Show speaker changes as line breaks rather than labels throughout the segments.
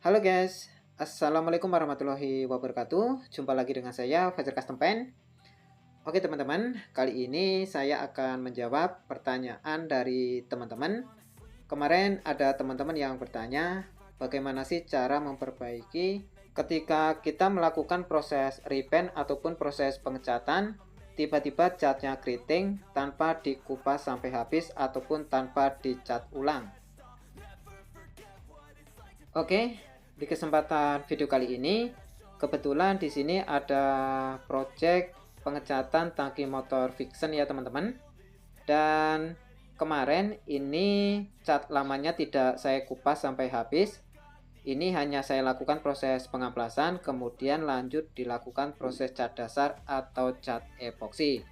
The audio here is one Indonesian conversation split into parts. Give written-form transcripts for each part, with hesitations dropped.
Halo guys, Assalamualaikum warahmatullahi wabarakatuh. Jumpa lagi dengan saya Fajar Custom Paint. Oke teman-teman, kali ini saya akan menjawab pertanyaan dari teman-teman. Kemarin ada teman-teman yang bertanya, bagaimana sih cara memperbaiki ketika kita melakukan proses repaint ataupun proses pengecatan, tiba-tiba catnya keriting tanpa dikupas sampai habis ataupun tanpa dicat ulang. Oke, di kesempatan video kali ini, kebetulan di sini ada project pengecatan tangki motor Vixen ya teman-teman. Dan kemarin ini cat lamanya tidak saya kupas sampai habis. Ini hanya saya lakukan proses pengamplasan, kemudian lanjut dilakukan proses cat dasar atau cat epoksi.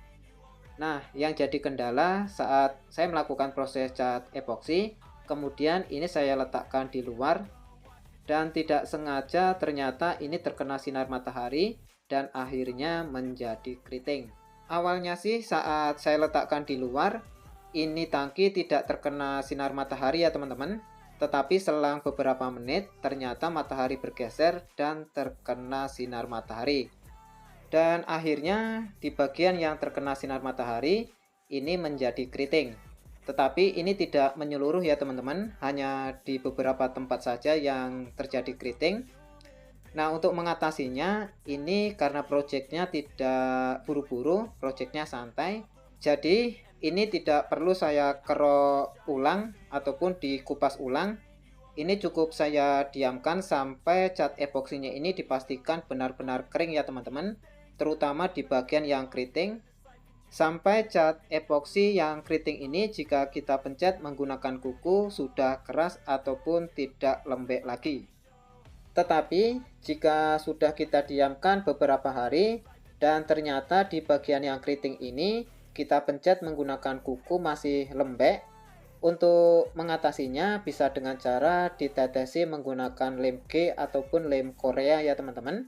Nah, yang jadi kendala saat saya melakukan proses cat epoksi, kemudian ini saya letakkan di luar dan tidak sengaja ternyata ini terkena sinar matahari dan akhirnya menjadi keriting. Awalnya sih saat saya letakkan di luar, ini tangki tidak terkena sinar matahari ya teman-teman. Tetapi selang beberapa menit ternyata matahari bergeser dan terkena sinar matahari. Dan akhirnya di bagian yang terkena sinar matahari ini menjadi keriting. Tetapi ini tidak menyeluruh ya teman-teman, hanya di beberapa tempat saja yang terjadi keriting. Nah, untuk mengatasinya, ini karena projectnya tidak buru-buru, projectnya santai. Jadi, ini tidak perlu saya kerok ulang ataupun dikupas ulang. Ini cukup saya diamkan sampai cat epoksinya ini dipastikan benar-benar kering ya teman-teman, terutama di bagian yang keriting. Sampai cat epoksi yang keriting ini jika kita pencet menggunakan kuku sudah keras ataupun tidak lembek lagi. Tetapi jika sudah kita diamkan beberapa hari dan ternyata di bagian yang keriting ini kita pencet menggunakan kuku masih lembek, untuk mengatasinya bisa dengan cara ditetesi menggunakan lem G ataupun lem Korea ya teman-teman.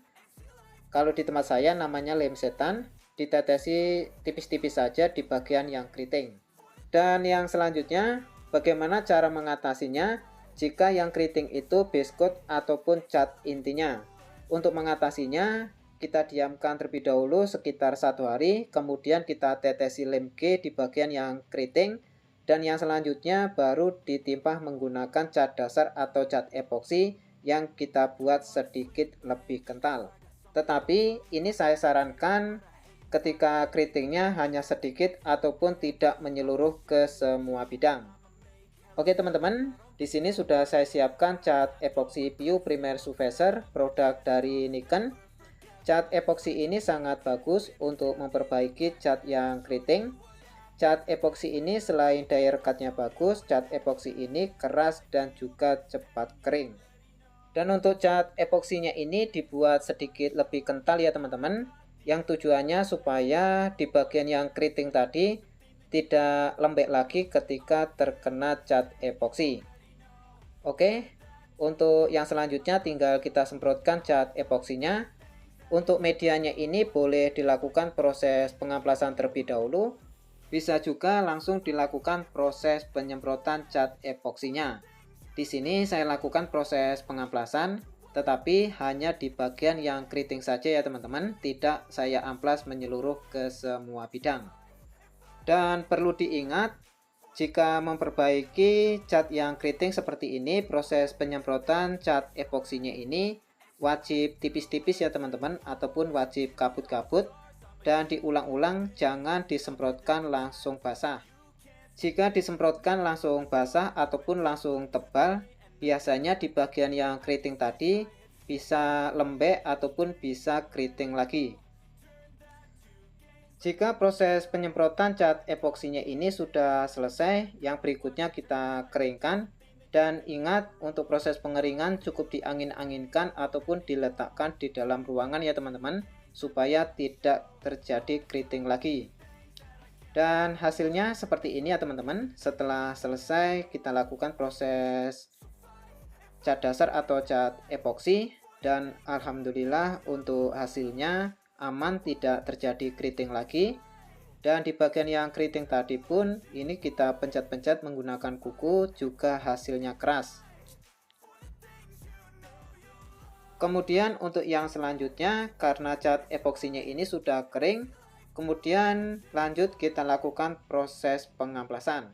Kalau di tempat saya namanya lem setan, ditetesi tipis-tipis saja di bagian yang keriting. Dan yang selanjutnya, bagaimana cara mengatasinya jika yang keriting itu base coat ataupun cat intinya. Untuk mengatasinya, kita diamkan terlebih dahulu sekitar 1 hari, kemudian kita tetesi lem G di bagian yang keriting, dan yang selanjutnya baru ditimpa menggunakan cat dasar atau cat epoksi yang kita buat sedikit lebih kental. Tetapi ini saya sarankan ketika keritingnya hanya sedikit ataupun tidak menyeluruh ke semua bidang. Oke teman-teman, di sini sudah saya siapkan cat epoksi PU Primer Surfacer produk dari Nikon. Cat epoksi ini sangat bagus untuk memperbaiki cat yang keriting. Cat epoksi ini selain daya rekatnya bagus, cat epoksi ini keras dan juga cepat kering. Dan untuk cat epoksinya ini dibuat sedikit lebih kental ya teman-teman, yang tujuannya supaya di bagian yang keriting tadi tidak lembek lagi ketika terkena cat epoksi. Oke, untuk yang selanjutnya tinggal kita semprotkan cat epoksinya. Untuk medianya ini boleh dilakukan proses pengamplasan terlebih dahulu, bisa juga langsung dilakukan proses penyemprotan cat epoksinya. Di sini saya lakukan proses pengamplasan, tetapi hanya di bagian yang keriting saja ya teman-teman, tidak saya amplas menyeluruh ke semua bidang. Dan perlu diingat, jika memperbaiki cat yang keriting seperti ini, proses penyemprotan cat epoksinya ini wajib tipis-tipis ya teman-teman, ataupun wajib kabut-kabut, dan diulang-ulang, jangan disemprotkan langsung basah. Jika disemprotkan langsung basah ataupun langsung tebal, biasanya di bagian yang keriting tadi bisa lembek ataupun bisa keriting lagi. Jika proses penyemprotan cat epoksinya ini sudah selesai, yang berikutnya kita keringkan. Dan ingat, untuk proses pengeringan cukup diangin-anginkan ataupun diletakkan di dalam ruangan ya teman-teman, supaya tidak terjadi keriting lagi. Dan hasilnya seperti ini ya teman-teman. Setelah selesai kita lakukan proses cat dasar atau cat epoksi, dan alhamdulillah untuk hasilnya aman, tidak terjadi keriting lagi. Dan di bagian yang keriting tadi pun ini kita pencet-pencet menggunakan kuku juga hasilnya keras. Kemudian untuk yang selanjutnya, karena cat epoksinya ini sudah kering, kemudian lanjut kita lakukan proses pengamplasan.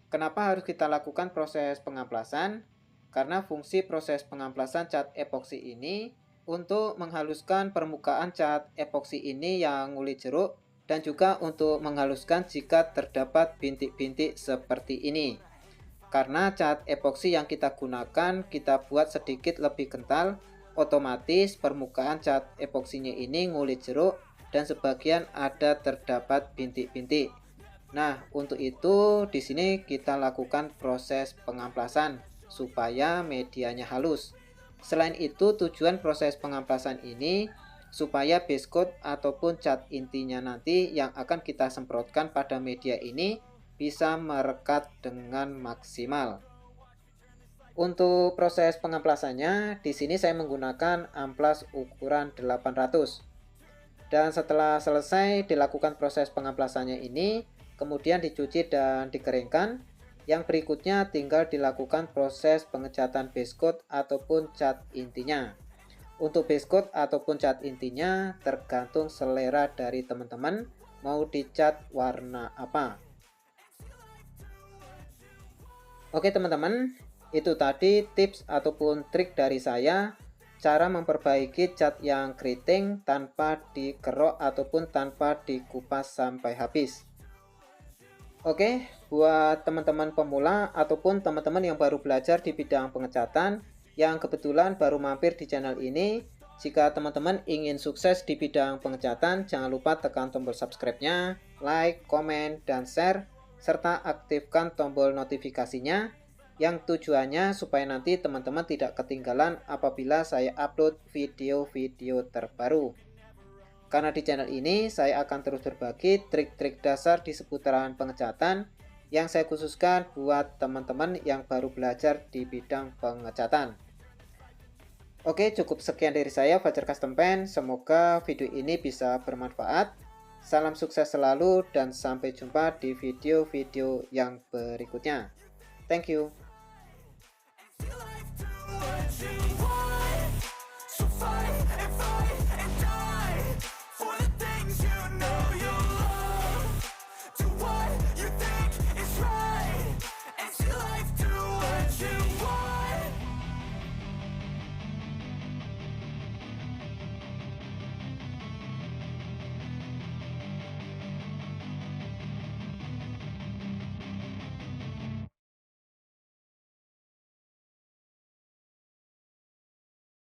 Kenapa harus kita lakukan proses pengamplasan? Karena fungsi proses pengamplasan cat epoksi ini untuk menghaluskan permukaan cat epoksi ini yang ngulit jeruk dan juga untuk menghaluskan jika terdapat bintik-bintik seperti ini. Karena cat epoksi yang kita gunakan kita buat sedikit lebih kental, otomatis permukaan cat epoksinya ini ngulit jeruk dan sebagian ada terdapat bintik-bintik. Nah, untuk itu di sini kita lakukan proses pengamplasan supaya medianya halus. Selain itu, tujuan proses pengamplasan ini supaya base coat ataupun cat intinya nanti yang akan kita semprotkan pada media ini bisa merekat dengan maksimal. Untuk proses pengamplasannya, di sini saya menggunakan amplas ukuran 800. Dan setelah selesai dilakukan proses pengamplasannya ini, kemudian dicuci dan dikeringkan. Yang berikutnya tinggal dilakukan proses pengecatan base coat ataupun cat intinya. Untuk base coat ataupun cat intinya tergantung selera dari teman-teman mau dicat warna apa. Oke teman-teman, itu tadi tips ataupun trik dari saya cara memperbaiki cat yang keriting tanpa dikerok ataupun tanpa dikupas sampai habis. Oke, buat teman-teman pemula ataupun teman-teman yang baru belajar di bidang pengecatan yang kebetulan baru mampir di channel ini, jika teman-teman ingin sukses di bidang pengecatan, jangan lupa tekan tombol subscribe-nya, like, komen, dan share, serta aktifkan tombol notifikasinya yang tujuannya supaya nanti teman-teman tidak ketinggalan apabila saya upload video-video terbaru. Karena di channel ini saya akan terus berbagi trik-trik dasar di seputaran pengecatan yang saya khususkan buat teman-teman yang baru belajar di bidang pengecatan. Oke, cukup sekian dari saya, Fajar Custom Paint. Semoga video ini bisa bermanfaat. Salam sukses selalu dan sampai jumpa di video-video yang berikutnya. Thank you.